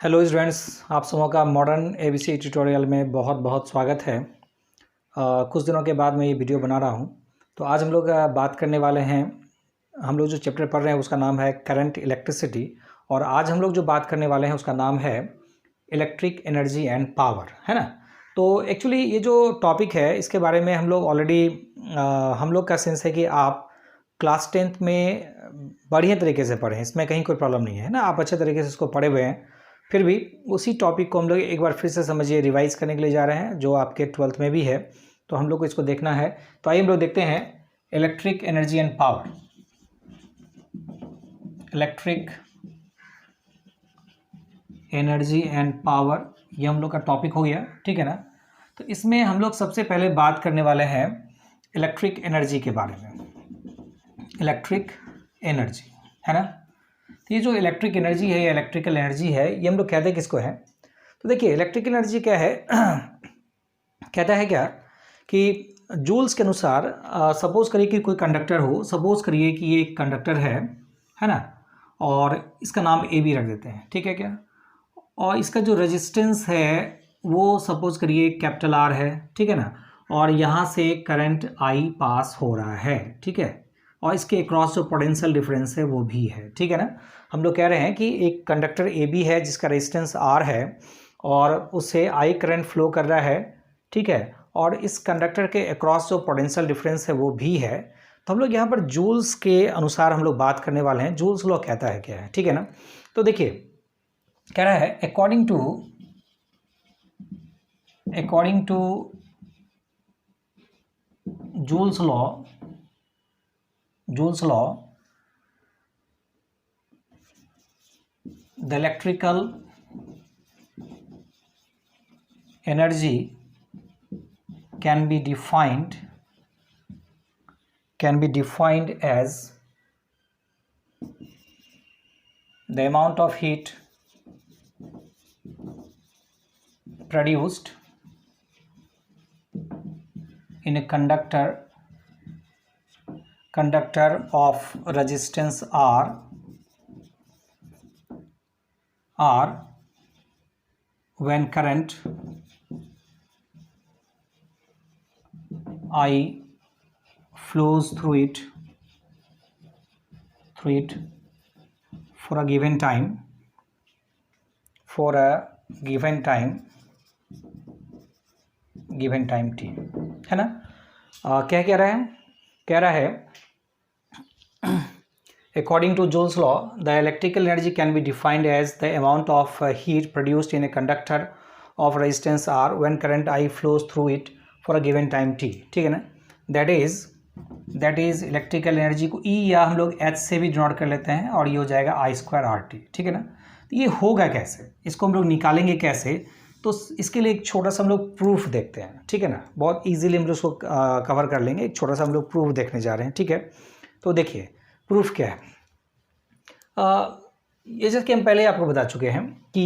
Hello students, आप सबों का मॉडर्न एबीसी ट्यूटोरियल में बहुत बहुत स्वागत है। कुछ दिनों के बाद मैं ये वीडियो बना रहा हूँ। तो आज हम लोग बात करने वाले हैं, हम लोग जो चैप्टर पढ़ रहे हैं उसका नाम है करंट इलेक्ट्रिसिटी, और आज हम लोग जो बात करने वाले हैं उसका नाम है इलेक्ट्रिक एनर्जी एंड पावर, है ना। तो एक्चुअली ये जो टॉपिक है इसके बारे में हम लोग ऑलरेडी, हम लोग का सेंस है कि आप क्लास 10th में बढ़िया तरीके से पढ़ें, इसमें कहीं कोई प्रॉब्लम नहीं है ना, आप अच्छे तरीके से इसको पढ़े हुए हैं। फिर भी उसी टॉपिक को हम लोग एक बार फिर से समझिए, रिवाइज करने के लिए जा रहे हैं, जो आपके 12th में भी है, तो हम लोग को इसको देखना है। तो आइए हम लोग देखते हैं electric energy and power. Electric energy and power, ये हम लोग का टॉपिक हो गया, ठीक है ना। तो इसमें हम लोग सबसे पहले बात करने वाले हैं इलेक्ट्रिक एनर्जी के बारे में। इलेक्ट्रिक एनर्जी, है ना। तो ये जो इलेक्ट्रिक एनर्जी है या इलेक्ट्रिकल एनर्जी है, ये हम लोग कहते हैं किसको है। तो देखिए इलेक्ट्रिकल एनर्जी क्या है कहता है क्या कि जूल्स के अनुसार, सपोज करिए कि कोई कंडक्टर हो, सपोज करिए कि ये एक कंडक्टर है ना, और इसका नाम ए बी रख देते हैं, ठीक है क्या। और इसका जो रेजिस्टेंस है वो सपोज करिए कैपिटल आर है, ठीक है ना, और यहाँ से करंट आई पास हो रहा है, ठीक है, और इसके अक्रॉस जो पोटेंशियल डिफरेंस है वो भी है, ठीक है ना। हम लोग कह रहे हैं कि एक कंडक्टर ए बी है जिसका रेजिस्टेंस आर है और उससे आई करंट फ्लो कर रहा है, ठीक है, और इस कंडक्टर के अक्रॉस जो पोटेंशियल डिफरेंस है वो भी है। तो हम लोग यहाँ पर जूल्स के अनुसार हम लोग बात करने वाले हैं। जूल्स लॉ कहता है क्या है, ठीक है ना। तो देखिए कह रहा है according to Joule's law the electrical energy can be defined as the amount of heat produced in a conductor of resistance R when current I flows through it for a given time t, है ना। क्या कह रहा है According to Joule's law, the electrical energy can be defined as the amount of heat produced in a conductor of resistance R when current I flows through it for a given time t, ठीक है ना। that is electrical energy को E या हम लोग H से भी denote कर लेते हैं और ये हो जाएगा I²RT, ठीक है ना। तो ये होगा कैसे, इसको हम लोग निकालेंगे कैसे, तो इसके लिए एक छोटा सा हम लोग प्रूफ देखते हैं, ठीक है ना। बहुत इजीली हम लोग उसको कवर कर लेंगे। एक छोटा सा हम लोग प्रूफ देखने जा रहे हैं, ठीक है। तो देखिए प्रूफ क्या है। ये जैसे कि हम पहले आपको बता चुके हैं कि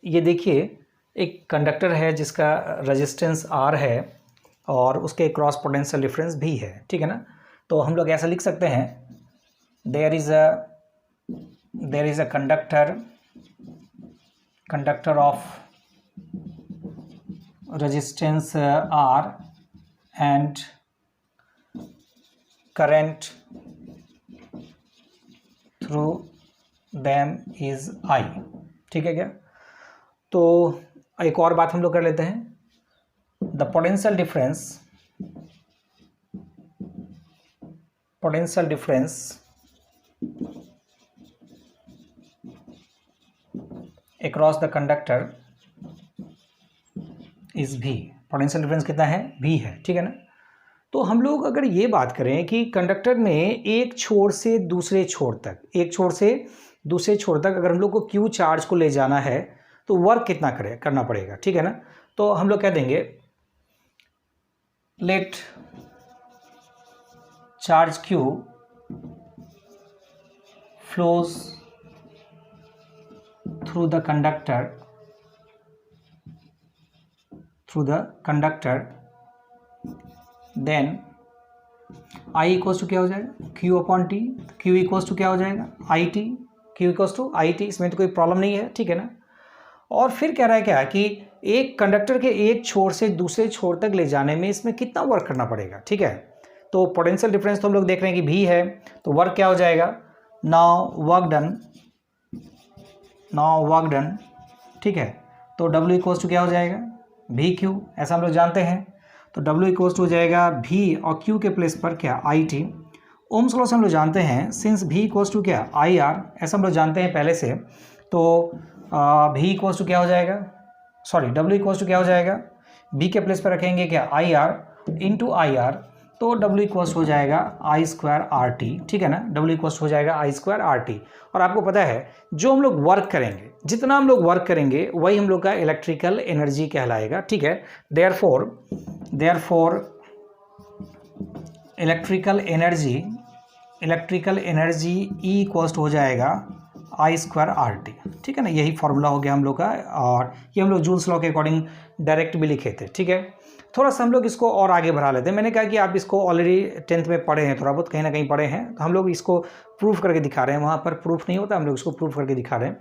ये देखिए एक कंडक्टर है जिसका रेजिस्टेंस R है और उसके क्रॉस पोटेंशियल डिफरेंस भी है, ठीक है ना। तो हम लोग ऐसा लिख सकते हैं, there is a conductor of resistance R and current through them is I, ठीक है क्या। तो एक और बात हम लोग कर लेते हैं, the potential difference across the conductor is V। Potential difference कितना है, V है, ठीक है ना। तो हम लोग अगर ये बात करें कि कंडक्टर में एक छोर से दूसरे छोर तक अगर हम लोग को Q चार्ज को ले जाना है तो वर्क कितना करना पड़ेगा, ठीक है ना। तो हम लोग कह देंगे let charge Q flows through the conductor then I equals to क्या हो जाएगा, Q/T। Q इक्वल्स टू क्या हो जाएगा, IT। Q equals to IT, इसमें तो कोई प्रॉब्लम नहीं है, ठीक है ना। और फिर कह रहा है क्या कि एक कंडक्टर के एक छोर से दूसरे छोर तक ले जाने में इसमें कितना वर्क करना पड़ेगा, ठीक है। तो पोटेंशियल डिफरेंस तो हम लोग देख रहे हैं कि भी है, तो वर्क क्या हो जाएगा, नाउ वर्क डन, ठीक है। तो W इक्वल्स टू क्या हो जाएगा, भी क्यू, ऐसा हम लोग जानते हैं। तो W इक्वल्स टू हो जाएगा भी और Q के प्लेस पर क्या IT। ओम्स लॉ से हम लोग जानते हैं सिंस भी इक्वल्स टू क्या IR, ऐसा हम लोग जानते हैं पहले से। तो भी इक्वल्स टू क्या हो जाएगा, सॉरी W इक्वल्स टू क्या हो जाएगा, B के प्लेस पर रखेंगे क्या IR इंटू IR, तो W इक्वल्स हो जाएगा I² RT, ठीक है ना। W इक्वल्स हो जाएगा I² RT। और आपको पता है जो हम लोग वर्क करेंगे, जितना हम लोग वर्क करेंगे वही हम लोग का इलेक्ट्रिकल एनर्जी कहलाएगा, ठीक है। Therefore electrical energy E equals हो जाएगा I² RT, ठीक है ना। यही फॉर्मूला हो गया हम लोग का, और ये हम लोग जूल्स लॉ के अकॉर्डिंग डायरेक्ट भी लिखे थे, ठीक है। थोड़ा सा हम लोग इसको और आगे बढ़ा लेते हैं। मैंने कहा कि आप इसको ऑलरेडी 10th में पढ़े हैं, थोड़ा बहुत कहीं ना कहीं पढ़े हैं, तो हम लोग इसको प्रूफ करके दिखा रहे हैं। वहाँ पर प्रूफ नहीं होता, हम लोग इसको प्रूफ करके दिखा रहे हैं।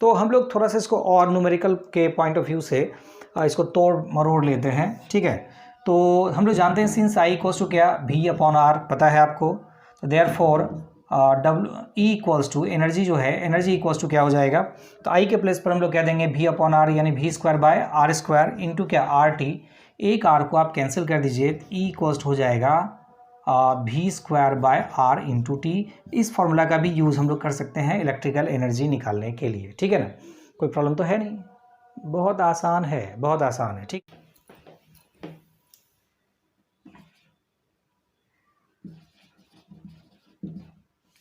तो हम लोग थोड़ा सा इसको और न्यूमेरिकल के पॉइंट ऑफ व्यू से इसको तोड़ मरोड़ लेते हैं, ठीक है। तो हम लोग जानते हैं सिंस I इक्वल्स टू क्या V/R, पता है आपको। तो therefore E equals to energy जो है, एनर्जी इक्वल्स टू क्या हो जाएगा, तो I के प्लेस पर हम लोग कह देंगे V/R यानी V²/R² इंटू क्या RT। एक R को आप कैंसिल कर दीजिए, E इक्वल्स हो जाएगा V²/R इंटू T। इस फॉर्मूला का भी यूज़ हम लोग कर सकते हैं इलेक्ट्रिकल एनर्जी निकालने के लिए, ठीक है ना। कोई प्रॉब्लम तो है नहीं, बहुत आसान है, बहुत आसान है, ठीक।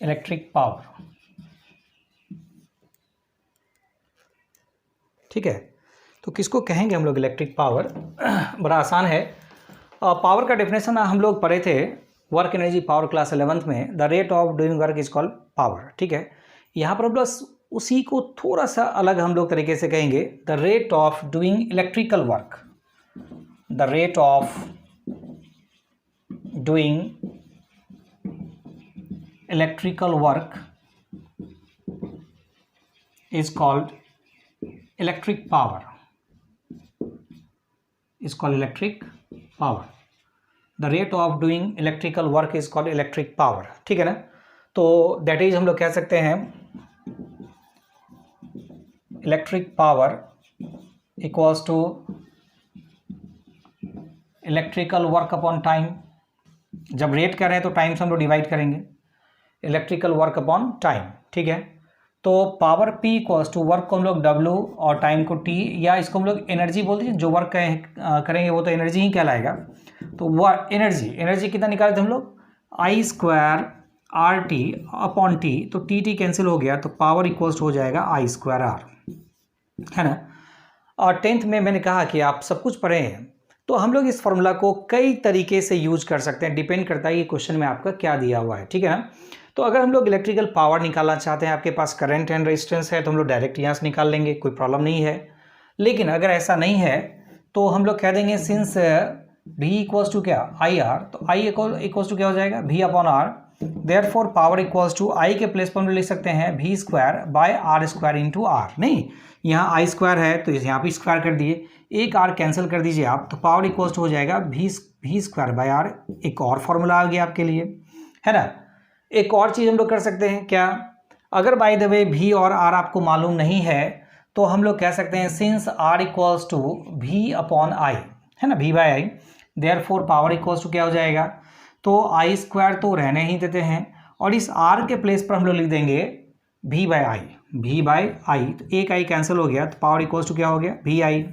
इलेक्ट्रिक पावर, ठीक है। तो किसको कहेंगे हम लोग इलेक्ट्रिक पावर, बड़ा आसान है। पावर का डेफिनेशन हम लोग पढ़े थे work energy power class 11th में। The rate of doing work is called power, ठीक है। यहाँ पर बस उसी को थोड़ा सा अलग हम लोग तरीके से कहेंगे, the rate of doing electrical work, the rate of doing electrical work is called electric power, is called electric power. The rate of doing electrical work is called electric power, ठीक है ना। तो that is हम लोग कह सकते हैं electric power equals to electrical work upon time। जब रेट कर रहे हैं तो टाइम से हम लोग डिवाइड करेंगे, इलेक्ट्रिकल वर्क अपॉन टाइम, ठीक है। तो power P equals to work को हम लोग W और टाइम को T, या इसको हम लोग एनर्जी बोल दीजिए, जो वर्क करेंगे वो तो एनर्जी ही कहलाएगा। तो वह एनर्जी कितना निकाले थे हम लोग, I² RT अपॉन T, तो T कैंसिल हो गया, तो पावर इक्वल्स हो जाएगा I² R, है ना। और 10th में मैंने कहा कि आप सब कुछ पढ़े हैं, तो हम लोग इस फॉर्मूला को कई तरीके से यूज कर सकते हैं, डिपेंड करता है कि क्वेश्चन में आपका क्या दिया हुआ है, ठीक है ना। तो अगर हम लोग इलेक्ट्रिकल पावर निकालना चाहते हैं, आपके पास करंट एंड रेजिस्टेंस है, तो हम लोग डायरेक्ट यहाँ से निकाल लेंगे, कोई प्रॉब्लम नहीं है। लेकिन अगर ऐसा नहीं है तो हम लोग कह देंगे सिंस V इक्वल्स टू क्या IR, तो I इक्वल्स टू क्या हो जाएगा V/R। Therefore power equals to I के प्लेस पर हम लोग लिख सकते हैं V²/R² इंटू R। नहीं, यहाँ I² है तो यहाँ पे स्क्वायर कर दिए, एक R कैंसिल कर दीजिए आप, तो पावर इक्वल्स टू हो जाएगा V²/R। एक और फॉर्मूला आ गया आपके लिए, है ना। एक और चीज़ हम लोग कर सकते हैं क्या, अगर बाय द वे V और R आपको मालूम नहीं है तो हम लोग कह सकते हैं since R equals to V/I, है ना, V/I। Therefore power equals to क्या हो जाएगा, तो I² तो रहने ही देते हैं, और इस R के प्लेस पर हम लोग लिख देंगे V/I, तो एक I कैंसिल हो गया, तो पावर इक्वल्स टू क्या हो गया VI,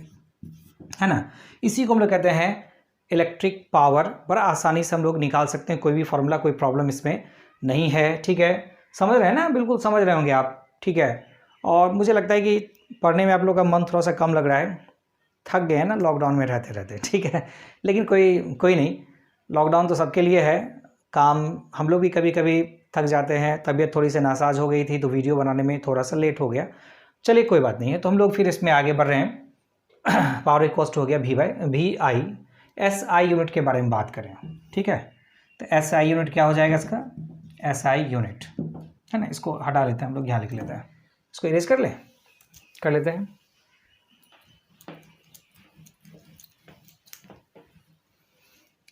है ना। इसी को हम लोग कहते हैं इलेक्ट्रिक पावर। बड़ा आसानी से हम लोग निकाल सकते हैं कोई भी फॉर्मूला, कोई प्रॉब्लम इसमें नहीं है, ठीक है। समझ रहे हैं ना, बिल्कुल समझ रहे होंगे आप, ठीक है। और मुझे लगता है कि पढ़ने में आप लोग का मन थोड़ा सा कम लग रहा है, थक गए हैं ना लॉकडाउन में रहते रहते, ठीक है। लेकिन कोई नहीं, लॉकडाउन तो सबके लिए है, काम हम लोग भी कभी कभी थक जाते हैं, तबीयत थोड़ी सी नासाज हो गई थी तो वीडियो बनाने में थोड़ा सा लेट हो गया, चलिए कोई बात नहीं है। तो हम लोग फिर इसमें आगे बढ़ रहे हैं। पावर इक्वल्स हो गया VI। SI यूनिट के बारे में बात करें, ठीक है। तो SI यूनिट क्या हो जाएगा इसका, SI यूनिट, है ना। इसको हटा लेते हैं हम लोग, यहाँ लिख लेते हैं, इसको इरेज कर लेते हैं।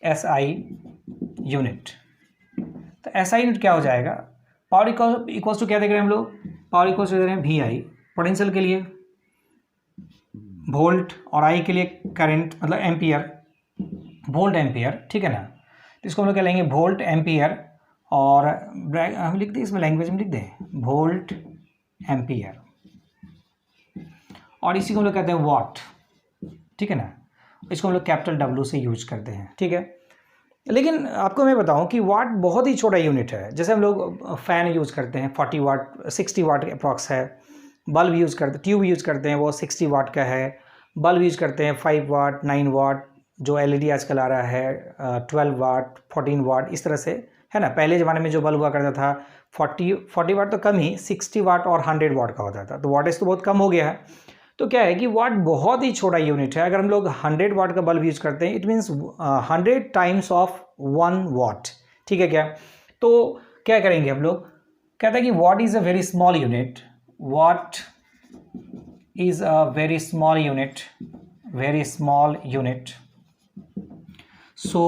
SI unit. तो SI यूनिट क्या हो जाएगा, पावर इक्वल्स टू क्या देख रहे हैं हम लोग, पावर इक्वल्स टू दे रहे हैं VI, पोटेंशियल के लिए वोल्ट और I के लिए करंट मतलब एम्पियर, वोल्ट एम्पियर, ठीक है ना। तो इसको हम लोग क्या लेंगे, वोल्ट एम्पियर, और हम लिख दें इसमें लैंग्वेज में लिख दें वोल्ट एम्पियर, और इसी को हम लोग कहते हैं वाट, ठीक है ना। इसको हम लोग कैपिटल W से यूज करते हैं, ठीक है। लेकिन आपको मैं बताऊं कि वाट बहुत ही छोटा यूनिट है। जैसे हम लोग फ़ैन यूज़ करते हैं 40 वाट 60 वाट अप्रॉक्स है, बल्ब यूज़ करते ट्यूब यूज़ करते हैं वो 60 वाट का है, बल्ब यूज़ करते हैं 5 वाट 9 वाट, जो LED आजकल आ रहा है 12 वाट 14 वाट इस तरह से, है ना। पहले ज़माने में जो बल्ब हुआ करता था 40 वाट तो कम ही, 60 वाट और 100 वाट का होता था, तो वाटेज तो बहुत कम हो गया है। तो क्या है कि वाट बहुत ही छोटा यूनिट है। अगर हम लोग 100 वाट का बल्ब यूज करते हैं इट मीन्स 100 टाइम्स ऑफ 1 वाट, ठीक है क्या। तो क्या करेंगे हम लोग, कहते हैं कि watt is a very small unit, watt is a very small unit, very small unit, so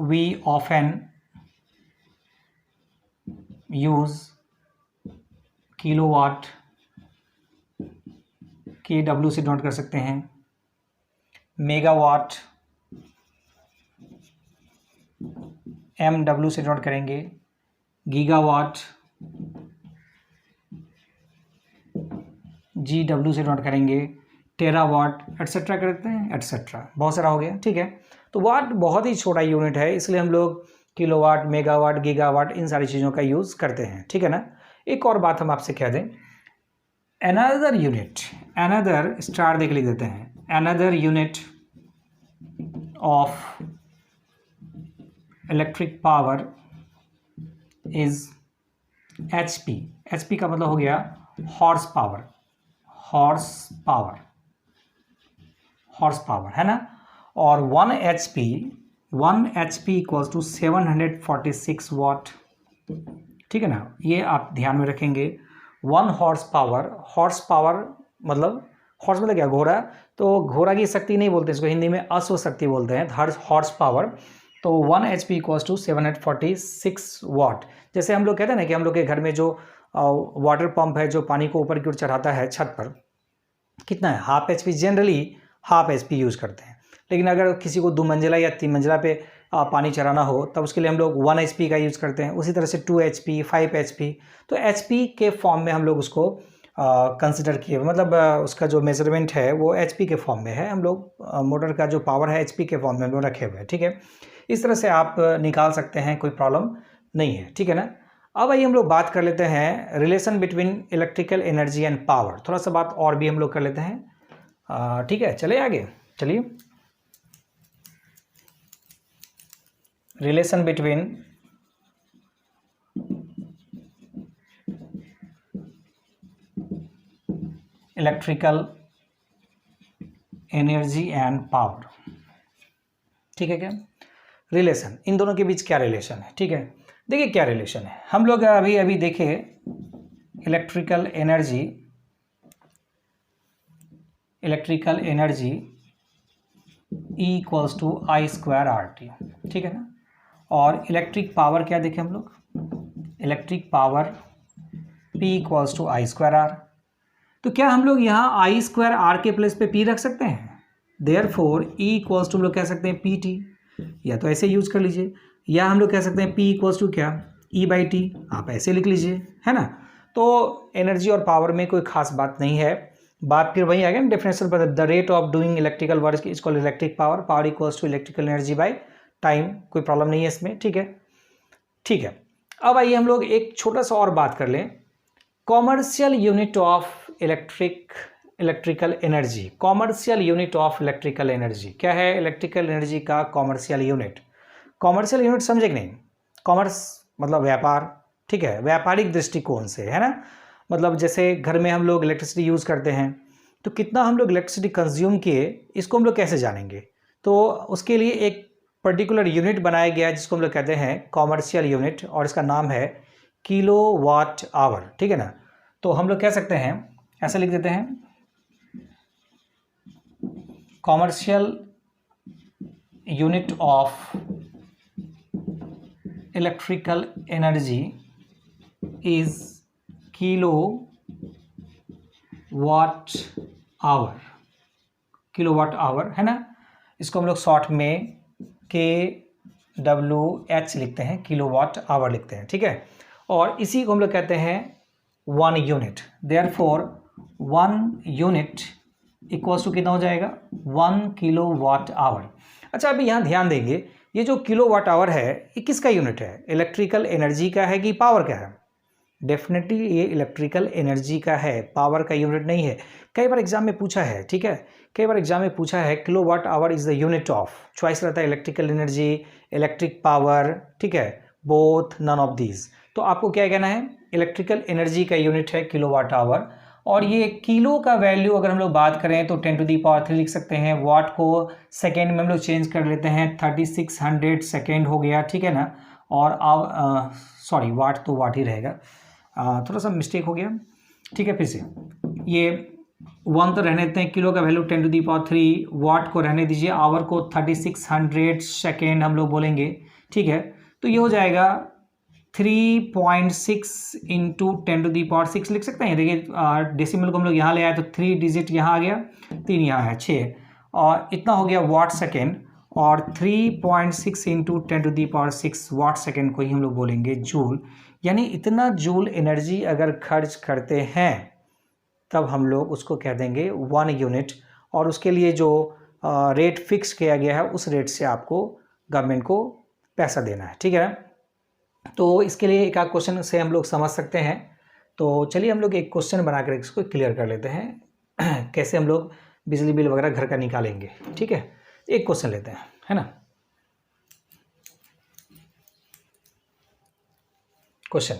we often use kilowatt, KW से नोट कर सकते हैं, मेगावाट MW से नोट करेंगे, गीगावाट GW से नोट करेंगे, टेरावाट एट्सेट्रा करते हैं एट्सेट्रा, बहुत सारा हो गया, ठीक है। तो वाट बहुत ही छोटा यूनिट है, इसलिए हम लोग किलोवाट मेगावाट गीगावाट इन सारी चीज़ों का यूज़ करते हैं, ठीक है ना। एक और बात हम आपसे कह दें, another unit, another स्टार देख लिख देते हैं, another unit of electric power is HP। HP का मतलब हो गया horse power, horse power, horse power, है ना। और 1 HP इक्वल्स टू 746 वाट, ठीक है ना। ये आप ध्यान में रखेंगे, 1 हॉर्स पावर मतलब हॉर्स मतलब क्या, घोड़ा। तो घोड़ा की शक्ति नहीं बोलते इसको, हिंदी में अश्व शक्ति बोलते हैं, हॉर्स पावर। तो 1 HP इक्वल्स टू 746 वाट। जैसे हम लोग कहते हैं ना कि हम लोग के घर में जो वाटर पंप है जो पानी को ऊपर की ओर चढ़ाता है छत पर, कितना है, half HP, generally half HP use करते हैं। लेकिन अगर किसी को 2 मंजिला या 3 मंजिला पे पानी चढ़ाना हो तब उसके लिए हम लोग 1 HP का यूज़ करते हैं। उसी तरह से 2 HP 5 HP, तो HP के फॉर्म में हम लोग उसको कंसिडर किए, मतलब उसका जो मेजरमेंट है वो HP के फॉर्म में है। हम लोग मोटर का जो पावर है HP के फॉर्म में हम लोग रखे हुए हैं, ठीक है। इस तरह से आप निकाल सकते हैं, कोई प्रॉब्लम नहीं है, ठीक है ना। अब आइए हम लोग बात कर लेते हैं relation between electrical energy and power, थोड़ा सा बात और भी हम लोग कर लेते हैं, ठीक है। चलिए आगे, चलिए, relation between electrical energy and power, ठीक है क्या। रिलेशन, इन दोनों के बीच क्या रिलेशन है, ठीक है। देखिए क्या रिलेशन है, हम लोग अभी देखे electrical energy E equals to I²RT, ठीक है ना। और इलेक्ट्रिक पावर क्या देखें हम लोग, electric power P equals to I²R। तो क्या हम लोग यहाँ I²R के प्लेस पे P रख सकते हैं, देयरफॉर E इक्वल्स टू हम लोग कह सकते हैं PT, या तो ऐसे यूज कर लीजिए, या हम लोग कह सकते हैं P इक्वल्स टू क्या, E/T, आप ऐसे लिख लीजिए, है ना। तो एनर्जी और पावर में कोई खास बात नहीं है, बात फिर वही आ गया ना डेफिनेशन पर, the rate of doing electrical work is called electric power, power equals to electrical energy by time, कोई प्रॉब्लम नहीं है इसमें, ठीक है, ठीक है। अब आइए हम लोग एक छोटा सा और बात कर लें, commercial unit of electrical energy, commercial unit of electrical energy क्या है, इलेक्ट्रिकल एनर्जी का कॉमर्शियल यूनिट। कॉमर्शियल यूनिट समझे कि नहीं, कॉमर्स मतलब व्यापार, ठीक है, व्यापारिक दृष्टिकोण से, है ना। मतलब जैसे घर में हम लोग इलेक्ट्रिसिटी यूज़ करते हैं तो कितना हम लोग इलेक्ट्रिसिटी कंज्यूम किए, इसको हम लोग कैसे जानेंगे। तो उसके लिए एक पर्टिकुलर यूनिट बनाया गया है जिसको हम लोग कहते हैं कॉमर्शियल यूनिट, और इसका नाम है किलोवाट आवर, ठीक है ना। तो हम लोग कह सकते हैं, ऐसा लिख देते हैं, commercial unit of electrical energy is kilo watt hour, kilo watt hour है ना। इसको हम लोग शॉर्ट में KWH लिखते हैं, किलो वाट आवर लिखते हैं, ठीक है। और इसी को हम लोग कहते हैं 1 unit. Therefore 1 unit equals to कितना हो जाएगा, 1 किलो वाट आवर। अच्छा, अभी यहाँ ध्यान देंगे, ये जो किलो वाट आवर है ये किसका यूनिट है, इलेक्ट्रिकल एनर्जी का है कि पावर का है। डेफिनेटली ये इलेक्ट्रिकल एनर्जी का है, पावर का यूनिट नहीं है। कई बार एग्जाम में पूछा है, ठीक है, कई बार एग्जाम में पूछा है kilo watt hour is the unit of, choice रहता है इलेक्ट्रिकल एनर्जी, इलेक्ट्रिक पावर, ठीक है, बोथ, नन ऑफ दीज। तो आपको क्या कहना है, इलेक्ट्रिकल एनर्जी का यूनिट है किलो वाट आवर। और ये किलो का वैल्यू अगर हम लोग बात करें तो 10⁻³ लिख सकते हैं। वाट को सेकेंड में हम लोग चेंज कर लेते हैं, 3600 सेकेंड हो गया, ठीक है ना। और सॉरी, वाट तो वाट ही रहेगा, थोड़ा सा मिस्टेक हो गया, ठीक है। फिर से ये 1 तो रहने देते हैं, किलो का वैल्यू 10⁻³, वाट को रहने दीजिए, आवर को 3600 सेकेंड हम लोग बोलेंगे, ठीक है। तो ये हो जाएगा 3.6 इंटू 10⁻6 लिख सकते हैं। देखिए डेसिमल को हम लोग यहाँ ले आए तो 3 डिजिट यहाँ आ गया, 3 यहाँ है, 6, और इतना हो गया वाट सेकेंड। और 3.6 इंटू 10⁻6 वाट सेकेंड को ही हम लोग बोलेंगे जूल। यानी इतना जूल एनर्जी अगर खर्च करते हैं तब हम लोग उसको कह देंगे 1 यूनिट। और उसके लिए जो रेट फिक्स किया गया है उस रेट से आपको गवर्नमेंट को पैसा देना है, ठीक है। तो इसके लिए एक आध क्वेश्चन से हम लोग समझ सकते हैं। तो चलिए हम लोग एक क्वेश्चन बनाकर इसको क्लियर कर लेते हैं कैसे हम लोग बिजली बिल वगैरह घर का निकालेंगे, ठीक है। एक क्वेश्चन लेते हैं, है ना। क्वेश्चन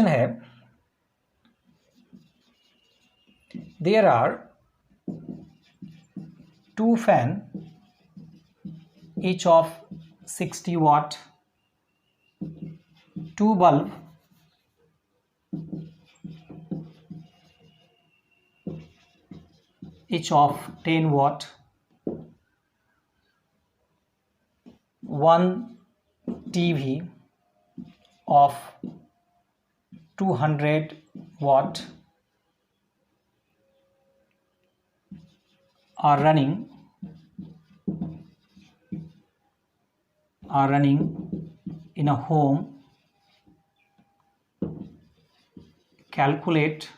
है, there are 2 fan each of 60 watt, 2 bulb each of 10 watt, 1 TV of 200 watt are running in a home. Calculate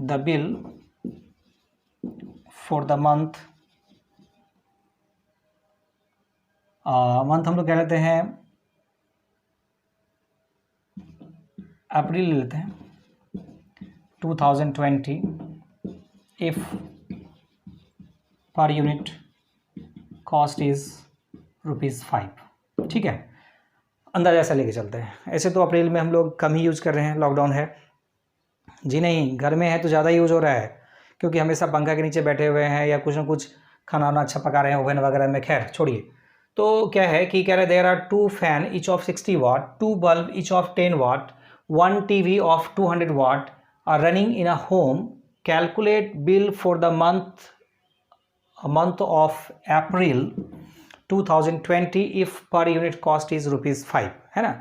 the bill for the month. Month हम लोग क्या लेते हैं, अप्रैल ले लेते हैं, 2020 if per unit cost is ₹5, ठीक है। अंदाजा ऐसा लेके चलते हैं। ऐसे तो अप्रैल में हम लोग कम ही यूज़ कर रहे हैं, लॉकडाउन है जी, नहीं घर में है तो ज़्यादा यूज़ हो रहा है, क्योंकि हमेशा पंखा के नीचे बैठे हुए हैं या कुछ ना कुछ खाना वाना अच्छा पका रहे हैं ओवन वगैरह में। खैर छोड़िए। तो क्या है कि कह रहे there are 2 fan each of 60 watt, 2 bulb each of 10 watt, 1 TV of 200 watt are running in a home. Calculate bill for the month of April 2020 if per unit cost is ₹5, है ना।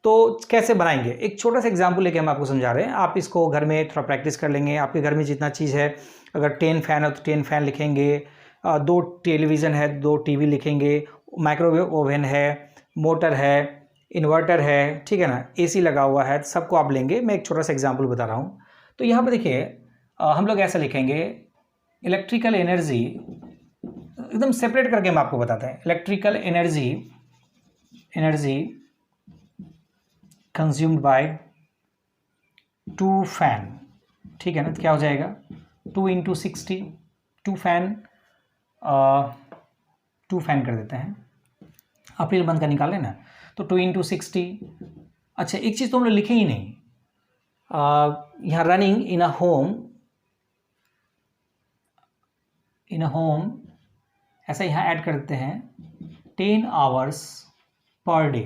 तो कैसे बनाएंगे, एक छोटा सा एग्जाम्पल लेके हम आपको समझा रहे हैं। आप इसको घर में थोड़ा प्रैक्टिस कर लेंगे। आपके घर में जितना चीज़ है, अगर 10 फैन है तो 10 फैन लिखेंगे, 2 टेलीविज़न है 2 TV लिखेंगे, माइक्रोवेव ओवन है, मोटर है, इन्वर्टर है, ठीक है ना, AC लगा हुआ है, सबको आप लेंगे। मैं एक छोटा सा एग्जाम्पल बता रहा हूँ। तो यहाँ पर देखिए हम लोग ऐसा लिखेंगे, इलेक्ट्रिकल एनर्जी एकदम सेपरेट करके हम आपको बताते हैं। Electrical energy consumed bye 2 fan, ठीक है ना। तो क्या हो जाएगा, 2 × 60, 2 फैन कर देते हैं, अप्रैल मंथ का निकाल लेना। तो 2 × 60। अच्छा, एक चीज़ तो हम लोग लिखे ही नहीं, यहाँ रनिंग इन अ होम ऐसा यहाँ ऐड कर देते हैं, 10 आवर्स पर डे,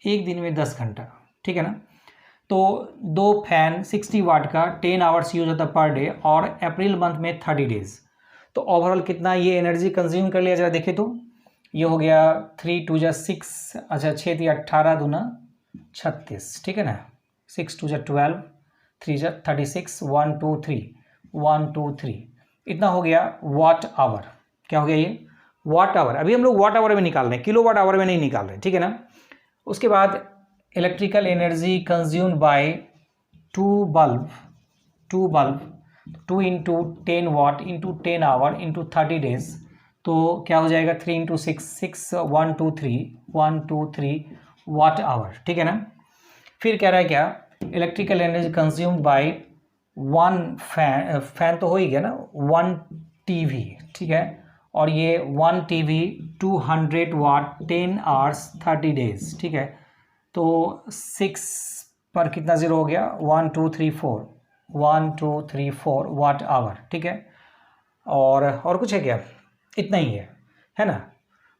एक दिन में 10 घंटा, ठीक है ना। तो 2 फैन 60 वाट का 10 आवर्स यूज होता है पर डे, और अप्रैल मंथ में 30 डेज। तो ओवरऑल कितना ये एनर्जी कंज्यूम कर लिया, जरा देखे तो ये हो गया 3 2 जा 6, अच्छा 6 3 18 दूना 36, ठीक है ना, 6 2 जा 12, 3 जा 36, 1 2 3 1 2 3, इतना हो गया वाट आवर। क्या हो गया ये वाट आवर। अभी हम लोग वाट आवर में निकाल रहे हैं, किलो वाट आवर में नहीं निकाल रहे हैं, ठीक है ना। उसके बाद electrical energy consumed by two bulb 2 into 10 watt into 10 hour into 30 days, तो क्या हो जाएगा 3 इंटू 6 6 1 2 3 वाट आवर, ठीक है ना। फिर कह रहा है क्या electrical energy consumed by one fan तो हो ही गया ना, 1 टीवी, ठीक है, और ये 1 टीवी 200 वाट 10 आवर्स 30 डेज, ठीक है। तो 6 पर कितना जीरो हो गया 1 2 3 4 वाट आवर, ठीक है। और कुछ है क्या, इतना ही है ना।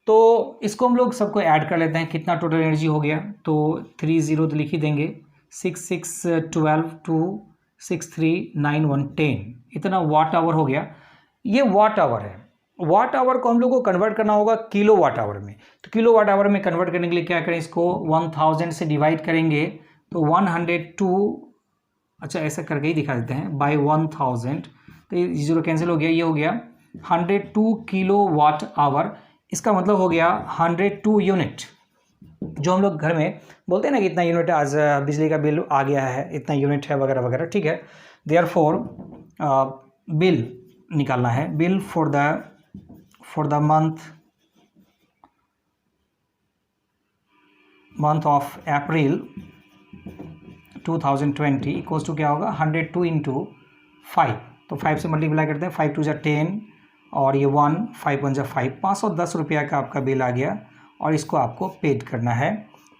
तो इसको हम लोग सबको ऐड कर लेते हैं, कितना टोटल एनर्जी हो गया, तो 3 0 तो लिख ही देंगे, 6 6 12 2 6 3 9 1 10, इतना वाट आवर हो गया। ये वाट आवर है। वाट आवर को हम लोग को कन्वर्ट करना होगा किलो वाट आवर में। तो किलो वाट आवर में कन्वर्ट करने के लिए क्या करें, इसको 1000 से डिवाइड करेंगे तो 102, अच्छा ऐसा करके ही दिखा देते हैं, बाय 1000, तो ये जीरो कैंसिल हो गया, ये हो गया 102 किलो वाट आवर। इसका मतलब हो गया 102 यूनिट, जो हम लोग घर में बोलते हैं ना कि इतना यूनिट आज बिजली का बिल आ गया है, इतना यूनिट है वगैरह वगैरह, ठीक है। देयरफॉर बिल निकालना है, bill for the month of April 2020 equals to क्या होगा 102 इंटू 5, तो 5 से मल्टीप्लाई करते हैं, 5 2 जा 10 और ये 1 5 1 जा 5, 510 रुपया का आपका बिल आ गया और इसको आपको पेड करना है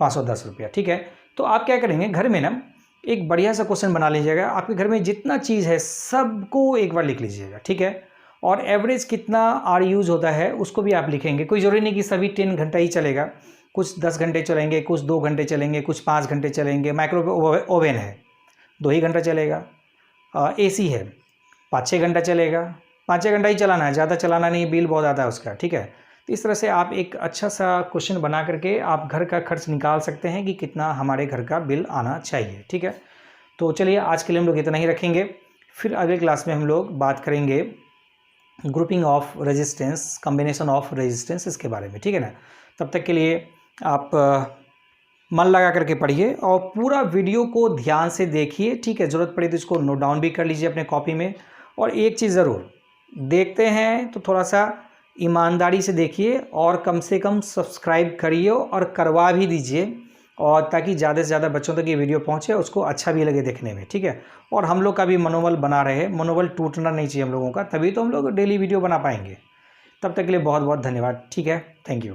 510 रुपया, ठीक है। तो आप क्या करेंगे घर में ना एक बढ़िया सा क्वेश्चन बना लीजिएगा, आपके घर में जितना चीज़ है सबको एक बार लिख लीजिएगा, ठीक है। और एवरेज कितना आर यूज़ होता है उसको भी आप लिखेंगे। कोई ज़रूरी नहीं कि सभी 10 घंटा ही चलेगा, कुछ 10 घंटे चलेंगे, कुछ 2 घंटे चलेंगे, कुछ 5 घंटे चलेंगे। माइक्रोवेव ओवन है 2 ही घंटा चलेगा, AC है 5-6 घंटा चलेगा, 5-6 घंटा ही चलाना है, ज़्यादा चलाना नहीं, बिल बहुत आता है उसका, ठीक है। तो इस तरह से आप एक अच्छा सा क्वेश्चन बना करके आप घर का खर्च निकाल सकते हैं कि कितना हमारे घर का बिल आना चाहिए, ठीक है। तो चलिए आज के लिए हम लोग इतना ही रखेंगे, फिर अगले क्लास में हम लोग बात करेंगे grouping of resistance, combination of resistance, इसके बारे में, ठीक है ना। तब तक के लिए आप मन लगा करके पढ़िए और पूरा वीडियो को ध्यान से देखिए, ठीक है। ज़रूरत पड़े तो इसको नोट डाउन भी कर लीजिए अपने कॉपी में। और एक चीज़ ज़रूर, देखते हैं तो थोड़ा सा ईमानदारी से देखिए और कम से कम सब्सक्राइब करिए और करवा भी दीजिए, और ताकि ज़्यादा से ज़्यादा बच्चों तक ये वीडियो पहुँचे, उसको अच्छा भी लगे देखने में, ठीक है। और हम लोग का भी मनोबल बना रहे, मनोबल टूटना नहीं चाहिए हम लोगों का, तभी तो हम लोग डेली वीडियो बना पाएंगे। तब तक के लिए बहुत बहुत धन्यवाद, ठीक है, थैंक यू।